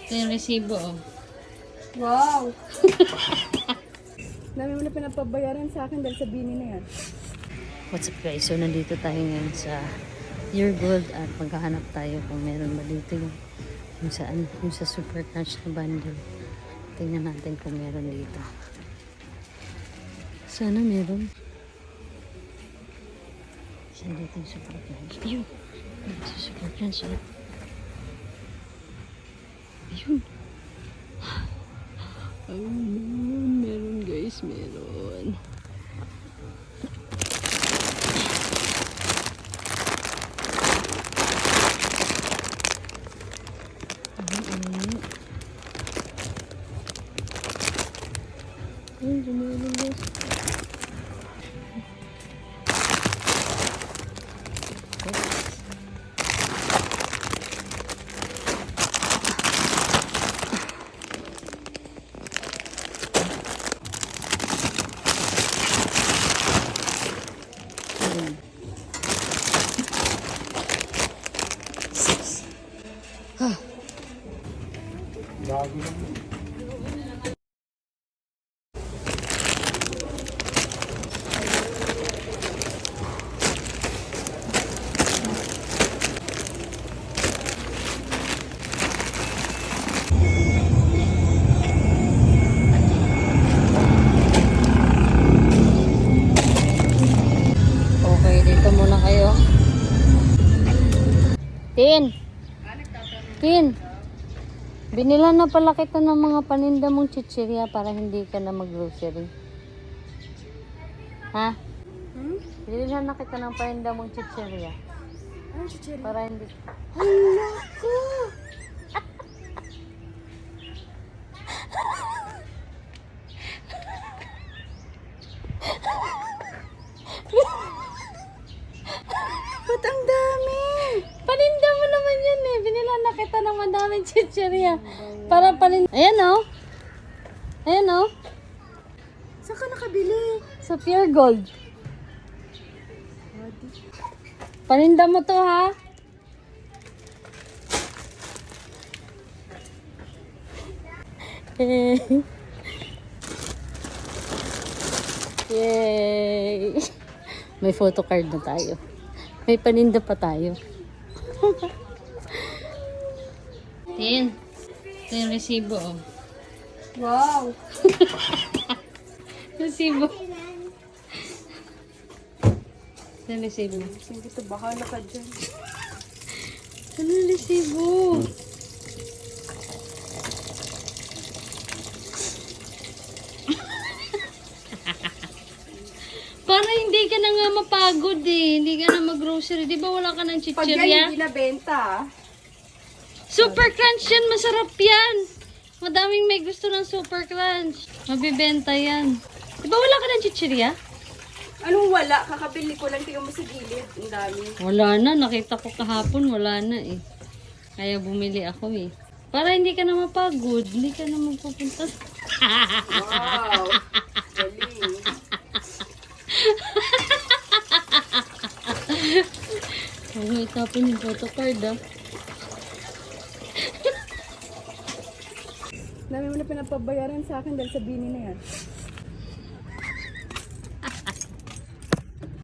Ito yung resibo, oh. Wow! Dami mo na pinapabayaran sa akin dahil sa bini na yan. What's up guys? So nandito tayo ngayon sa Your Gold at maghahanap tayo kung meron ba dito yung saan, yung sa Super Crunch na bundle. Tingnan natin kung meron dito. Sana meron. Saan dito yung Super Crunch? Ayun! Ayun sa Super Crunch. Ayun! Ayun! Meron guys, meron. Ayun, meron guys. Okay, dito muna kayo. Tin, binila na pala kita ng mga paninda mong chichirya para hindi ka na mag-grocery. Ha? Binila na kita ng paninda mong chichirya. Ano si Cherry? Para hindi... Hala ko! Ba't ang dami? Paninda mo naman yan eh. Binila na kita ng madaming chichirya. Para paninda... Ayan o. Ayan o. Saan ka nakabili? Sa Pure Gold. Paninda mo to ha. Yay! May photocard na tayo. May paninda pa tayo. Tin, ito yung resibo. Oh. Wow! Resibo. Ito yung resibo. Hindi to, bahala ka dyan. Ano yung resibo? Para hindi ka na nga mapagod eh. Hindi ka na mag-grocery. Di ba wala ka ng Pag yan chichirya? hindi nabenta, Super Crunch yan. Masarap yan. Madaming may gusto ng Super Crunch. Mabibenta yan. Di ba wala ka ng chichirya? anong wala? Kakabili ko lang, tingnan mo sa gilid. Ang dami. Wala na. Nakita ko kahapon. Wala na eh. Kaya bumili ako eh. Para hindi ka na mapagod. Hindi ka na magpupunta. Wow! Galing. Huwag mo itapon yung photocard ah. Dami mo na pinapabayaran sa akin dahil sa bini na yan.